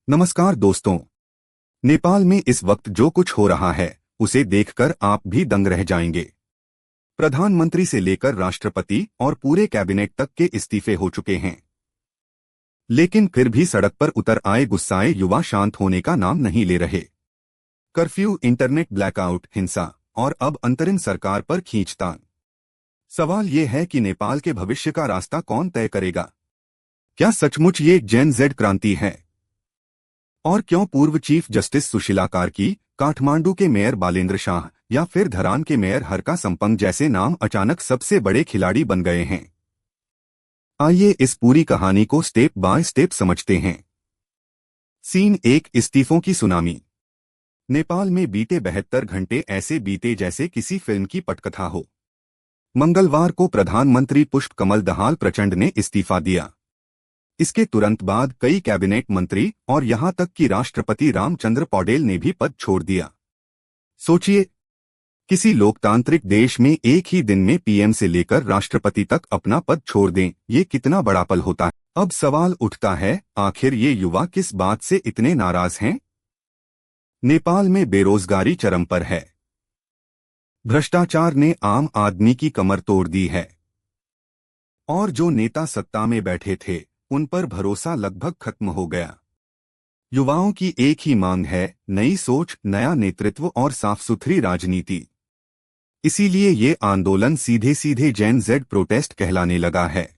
नमस्कार दोस्तों। नेपाल में इस वक्त जो कुछ हो रहा है उसे देखकर आप भी दंग रह जाएंगे। प्रधानमंत्री से लेकर राष्ट्रपति और पूरे कैबिनेट तक के इस्तीफे हो चुके हैं, लेकिन फिर भी सड़क पर उतर आए गुस्साए युवा शांत होने का नाम नहीं ले रहे। कर्फ्यू, इंटरनेट ब्लैकआउट, हिंसा और अब अंतरिम सरकार पर खींचतान। सवाल ये है कि नेपाल के भविष्य का रास्ता कौन तय करेगा? क्या सचमुच ये जेन जेड क्रांति है? और क्यों पूर्व चीफ जस्टिस सुशीला कार्की, काठमांडू के मेयर बालेंद्र शाह या फिर धरान के मेयर हरका संपंग जैसे नाम अचानक सबसे बड़े खिलाड़ी बन गए हैं? आइए इस पूरी कहानी को स्टेप बाय स्टेप समझते हैं। सीन 1, इस्तीफों की सुनामी। नेपाल में बीते 72 घंटे ऐसे बीते जैसे किसी फिल्म की पटकथा हो। मंगलवार को प्रधानमंत्री पुष्प कमल दहाल प्रचंड ने इस्तीफा दिया। इसके तुरंत बाद कई कैबिनेट मंत्री और यहां तक कि राष्ट्रपति रामचंद्र पौडेल ने भी पद छोड़ दिया। सोचिए, किसी लोकतांत्रिक देश में एक ही दिन में पीएम से लेकर राष्ट्रपति तक अपना पद छोड़ दें, ये कितना बड़ा पल होता है। अब सवाल उठता है, आखिर ये युवा किस बात से इतने नाराज हैं? नेपाल में बेरोजगारी चरम पर है। भ्रष्टाचार ने आम आदमी की कमर तोड़ दी है और जो नेता सत्ता में बैठे थे उन पर भरोसा लगभग खत्म हो गया। युवाओं की एक ही मांग है, नई सोच, नया नेतृत्व और साफ सुथरी राजनीति। इसीलिए ये आंदोलन सीधे सीधे जेन जेड प्रोटेस्ट कहलाने लगा है।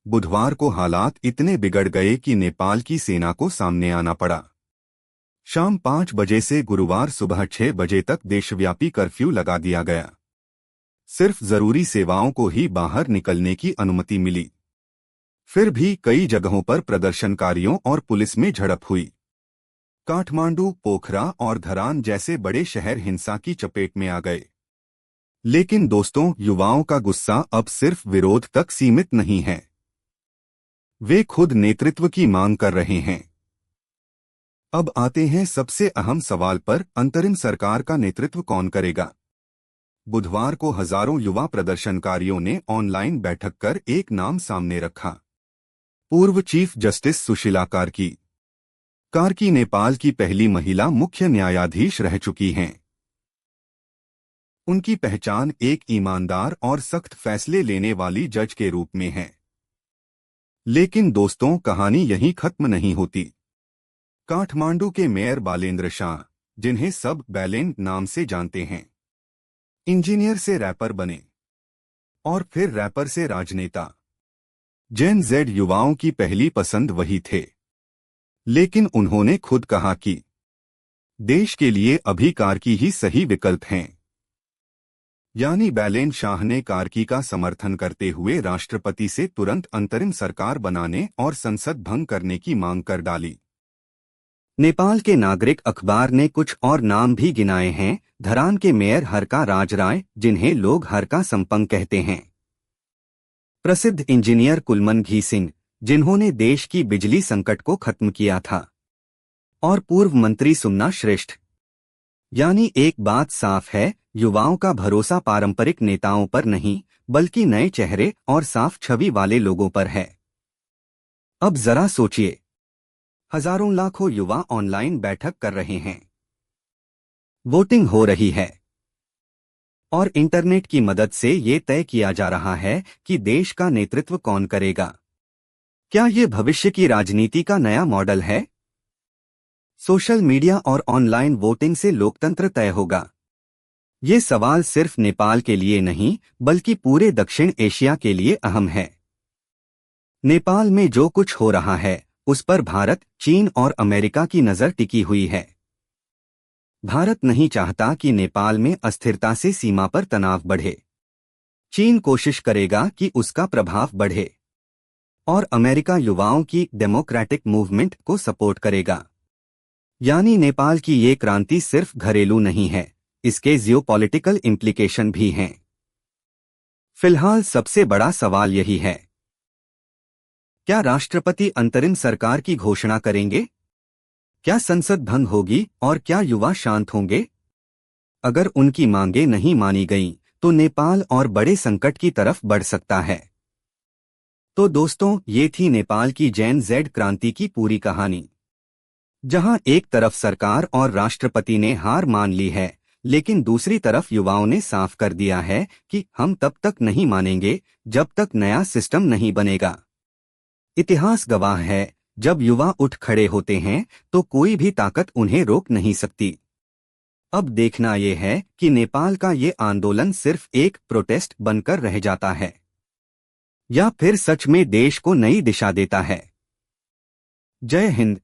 बुधवार को हालात इतने बिगड़ गए कि नेपाल की सेना को सामने आना पड़ा। शाम 5 बजे से गुरुवार सुबह 6 बजे तक देशव्यापी कर्फ्यू लगा दिया गया। सिर्फ जरूरी सेवाओं को ही बाहर निकलने की अनुमति मिली। फिर भी कई जगहों पर प्रदर्शनकारियों और पुलिस में झड़प हुई। काठमांडू, पोखरा और धरान जैसे बड़े शहर हिंसा की चपेट में आ गए। लेकिन दोस्तों, युवाओं का गुस्सा अब सिर्फ विरोध तक सीमित नहीं है। वे खुद नेतृत्व की मांग कर रहे हैं। अब आते हैं सबसे अहम सवाल पर, अंतरिम सरकार का नेतृत्व कौन करेगा? बुधवार को हजारों युवा प्रदर्शनकारियों ने ऑनलाइन बैठक कर एक नाम सामने रखा, पूर्व चीफ जस्टिस सुशीला कार्की। कार्की नेपाल की पहली महिला मुख्य न्यायाधीश रह चुकी हैं। उनकी पहचान एक ईमानदार और सख्त फैसले लेने वाली जज के रूप में है। लेकिन दोस्तों, कहानी यहीं खत्म नहीं होती। काठमांडू के मेयर बालेंद्र शाह, जिन्हें सब बैलेंड नाम से जानते हैं, इंजीनियर से रैपर बने और फिर रैपर से राजनेता। जेन जेड युवाओं की पहली पसंद वही थे, लेकिन उन्होंने खुद कहा कि देश के लिए अभी कार्की ही सही विकल्प हैं। यानी बैलेंड शाह ने कार्की का समर्थन करते हुए राष्ट्रपति से तुरंत अंतरिम सरकार बनाने और संसद भंग करने की मांग कर डाली। नेपाल के नागरिक अखबार ने कुछ और नाम भी गिनाए हैं। धरान के मेयर हरका राजराय, जिन्हें लोग हरका संपंग कहते हैं। प्रसिद्ध इंजीनियर कुलमन घी सिंह, जिन्होंने देश की बिजली संकट को खत्म किया था। और पूर्व मंत्री सुमना श्रेष्ठ। यानी एक बात साफ है, युवाओं का भरोसा पारंपरिक नेताओं पर नहीं, बल्कि नए चेहरे और साफ छवि वाले लोगों पर है। अब जरा सोचिए, हजारों लाखों युवा ऑनलाइन बैठक कर रहे हैं, वोटिंग हो रही है और इंटरनेट की मदद से ये तय किया जा रहा है कि देश का नेतृत्व कौन करेगा। क्या ये भविष्य की राजनीति का नया मॉडल है? सोशल मीडिया और ऑनलाइन वोटिंग से लोकतंत्र तय होगा? ये सवाल सिर्फ नेपाल के लिए नहीं, बल्कि पूरे दक्षिण एशिया के लिए अहम है। नेपाल में जो कुछ हो रहा है उस पर भारत, चीन और अमेरिका की नजर टिकी हुई है। भारत नहीं चाहता कि नेपाल में अस्थिरता से सीमा पर तनाव बढ़े। चीन कोशिश करेगा कि उसका प्रभाव बढ़े और अमेरिका युवाओं की डेमोक्रेटिक मूवमेंट को सपोर्ट करेगा। यानी नेपाल की ये क्रांति सिर्फ घरेलू नहीं है, इसके जियोपॉलिटिकल इम्प्लीकेशन भी हैं। फिलहाल सबसे बड़ा सवाल यही है, क्या राष्ट्रपति अंतरिम सरकार की घोषणा करेंगे? क्या संसद भंग होगी और क्या युवा शांत होंगे? अगर उनकी मांगें नहीं मानी गईं, तो नेपाल और बड़े संकट की तरफ बढ़ सकता है। तो दोस्तों, ये थी नेपाल की जेन जेड क्रांति की पूरी कहानी। जहां एक तरफ सरकार और राष्ट्रपति ने हार मान ली है, लेकिन दूसरी तरफ युवाओं ने साफ कर दिया है कि हम तब तक नहीं मानेंगे जब तक नया सिस्टम नहीं बनेगा। इतिहास गवाह है, जब युवा उठ खड़े होते हैं तो कोई भी ताकत उन्हें रोक नहीं सकती। अब देखना यह है कि नेपाल का ये आंदोलन सिर्फ एक प्रोटेस्ट बनकर रह जाता है या फिर सच में देश को नई दिशा देता है। जय हिंद।